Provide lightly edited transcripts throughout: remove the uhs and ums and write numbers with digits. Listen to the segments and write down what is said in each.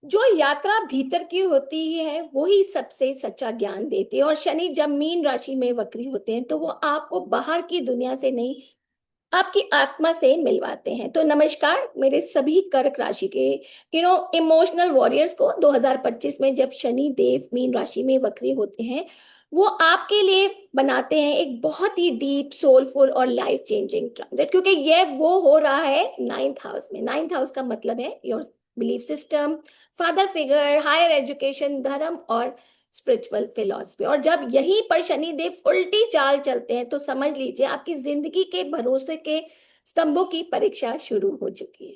जो यात्रा भीतर की होती है वही सबसे सच्चा ज्ञान देती है। और शनि जब मीन राशि में वक्री होते हैं तो वो आपको बाहर की दुनिया से नहीं, आपकी आत्मा से मिलवाते हैं। तो नमस्कार मेरे सभी कर्क राशि के इमोशनल वॉरियर्स को। 2025 में जब शनि देव मीन राशि में वक्री होते हैं, वो आपके लिए बनाते हैं एक बहुत ही डीप सोलफुल और लाइफ चेंजिंग ट्रांजिट, क्योंकि ये वो हो रहा है नाइन्थ हाउस में। नाइन्थ हाउस का मतलब है your belief system, father figure, higher education, धर्म और स्पिरिचुअल फिलॉसफी। और जब यहीं पर शनिदेव उल्टी चाल चलते हैं तो समझ लीजिए आपकी जिंदगी के भरोसे के स्तंभों की परीक्षा शुरू हो चुकी है।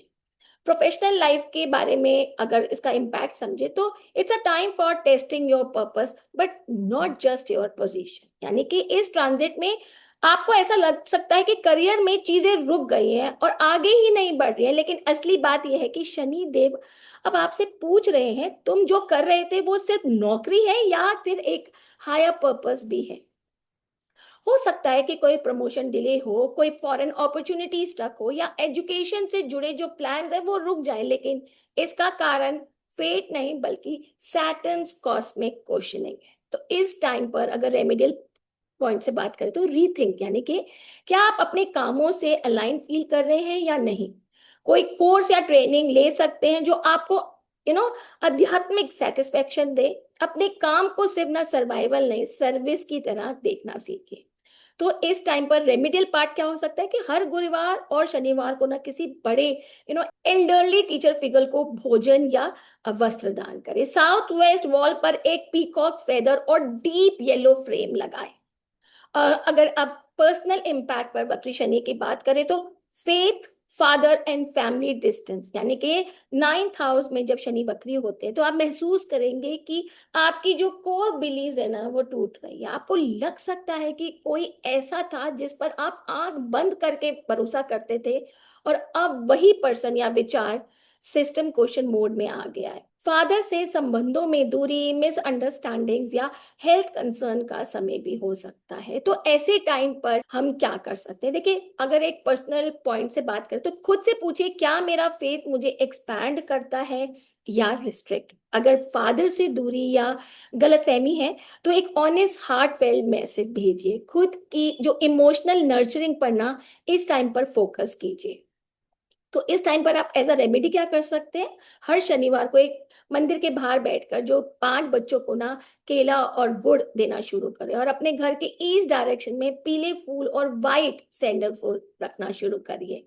प्रोफेशनल लाइफ के बारे में अगर इसका इम्पैक्ट समझे तो it's a time for testing your purpose but not just your position. यानी कि इस ट्रांजिट में आपको ऐसा लग सकता है कि करियर में चीजें रुक गई हैं और आगे ही नहीं बढ़ रही है, लेकिन असली बात यह है कि शनि देव अब आपसे पूछ रहे हैं तुम जो कर रहे थे वो सिर्फ नौकरी है या फिर एक हायर पर्पस भी है। हो सकता है कि कोई प्रमोशन डिले हो, कोई फॉरेन अपॉर्चुनिटी स्टक हो या एजुकेशन से जुड़े जो प्लान्स है वो रुक जाए, लेकिन इसका कारण फेट नहीं बल्कि सैटर्न्स कॉस्मिक क्वेश्चनिंग है। तो इस टाइम पर अगर रेमेडियल पॉइंट से बात करें तो रीथिंक, यानी कि क्या आप अपने कामों से अलाइन फील कर रहे हैं या नहीं। कोई कोर्स या ट्रेनिंग ले सकते हैं जो आपको यू नो आध्यात्मिक सेटिस्फेक्शन दे। अपने काम को सिर्फ ना सर्वाइवल नहीं सर्विस की तरह देखना सीखिए। तो इस टाइम पर रेमिडियल पार्ट क्या हो सकता है कि हर गुरुवार और शनिवार को ना किसी बड़े एल्डरली टीचर फिगर को भोजन या वस्त्र दान करें। साउथ वेस्ट वॉल पर एक पीकॉक फेदर और डीप येलो फ्रेम लगाएं। अगर आप पर्सनल इम्पैक्ट पर वक्री शनि की बात करें तो faith, father and family distance, यानी कि नाइन्थ हाउस में जब शनि वक्री होते हैं तो आप महसूस करेंगे कि आपकी जो कोर बिलीव है ना वो टूट रही है। आपको लग सकता है कि कोई ऐसा था जिस पर आप आंख बंद करके भरोसा करते थे और अब वही पर्सन या विचार सिस्टम क्वेश्चन मोड में आ गया है। फादर से संबंधों में दूरी, मिसअंडरस्टैंडिंग्स या हेल्थ कंसर्न का समय भी हो सकता है। तो ऐसे टाइम पर हम क्या कर सकते हैं? देखिए, अगर एक पर्सनल पॉइंट से बात करें तो खुद से पूछिए क्या मेरा फेथ मुझे एक्सपैंड करता है या रिस्ट्रिक्ट। अगर फादर से दूरी या गलतफहमी है तो एक ऑनेस्ट हार्टफेल्ट मैसेज भेजिए। खुद की जो इमोशनल नर्चरिंग पर ना इस टाइम पर फोकस कीजिए। तो इस टाइम पर आप एज अ रेमेडी क्या कर सकते हैं? हर शनिवार को एक मंदिर के बाहर बैठकर जो 5 बच्चों को ना केला और गुड़ देना शुरू करें और अपने घर के ईस्ट डायरेक्शन में पीले फूल और वाइट सैंडल फूल रखना शुरू करिए।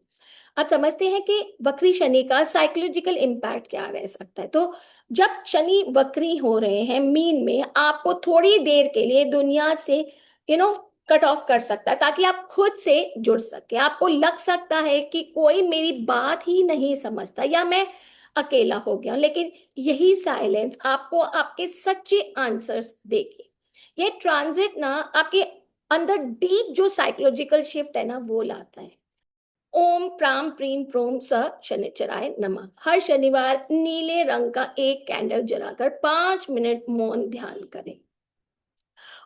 आप समझते हैं कि वक्री शनि का साइकोलॉजिकल इम्पैक्ट क्या रह सकता है। तो जब शनि वक्री हो रहे हैं मीन में, आपको थोड़ी देर के लिए दुनिया से यू नो कट ऑफ कर सकता है ताकि आप खुद से जुड़ सके। आपको लग सकता है कि कोई मेरी बात ही नहीं समझता या मैं अकेला हो गया, लेकिन यही साइलेंस आपको आपके सच्चे आंसर्स देगी। ये ट्रांजिट ना आपके अंदर डीप जो साइकोलॉजिकल शिफ्ट है ना वो लाता है। ओम प्राम प्रीम प्रोम स शनिचराय नमः। हर शनिवार नीले रंग का एक कैंडल जलाकर 5 मिनट मौन ध्यान करें।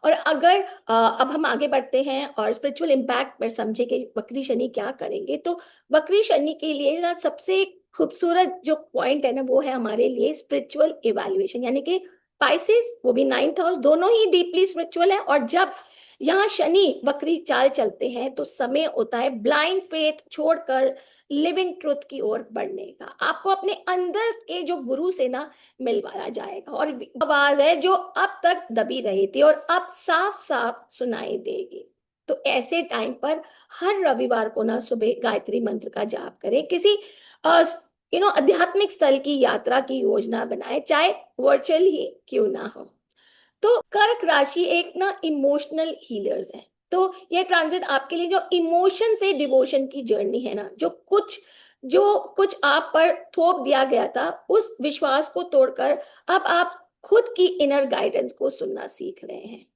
और अगर अब हम आगे बढ़ते हैं और स्पिरिचुअल इम्पैक्ट पर समझे कि वक्री शनि क्या करेंगे, तो वक्री शनि के लिए ना सबसे खूबसूरत जो पॉइंट है ना वो है हमारे लिए स्पिरिचुअल इवैल्यूएशन। यानी कि पाइसेस, वो भी नाइन्थ हाउस, दोनों ही डीपली स्पिरिचुअल है। और जब यहाँ शनि वक्री चाल चलते हैं तो समय होता है ब्लाइंड फेथ छोड़कर लिविंग ट्रुथ की ओर बढ़ने का। आपको अपने अंदर के जो गुरु से ना मिलवाया जाएगा और आवाज है जो अब तक दबी रही थी और अब साफ साफ सुनाई देगी। तो ऐसे टाइम पर हर रविवार को ना सुबह गायत्री मंत्र का जाप करें। किसी आध्यात्मिक स्थल की यात्रा की योजना बनाए, चाहे वर्चुअल ही क्यों ना हो। तो कर्क राशि एक ना इमोशनल हीलर्स है। तो ये ट्रांजिट आपके लिए जो इमोशन से डिवोशन की जर्नी है ना, जो कुछ आप पर थोप दिया गया था उस विश्वास को तोड़कर अब आप खुद की इनर गाइडेंस को सुनना सीख रहे हैं।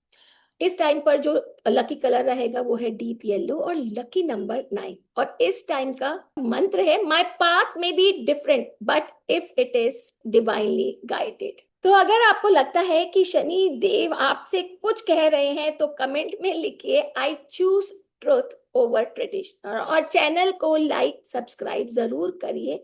इस टाइम पर जो लकी कलर रहेगा वो है डीप येलो और लकी नंबर 9। और इस टाइम का मंत्र है माय पाथ में be different but if it is divinely guided. तो अगर आपको लगता है कि शनि देव आपसे कुछ कह रहे हैं तो कमेंट में लिखिए I choose truth over traditional और चैनल को लाइक सब्सक्राइब जरूर करिए।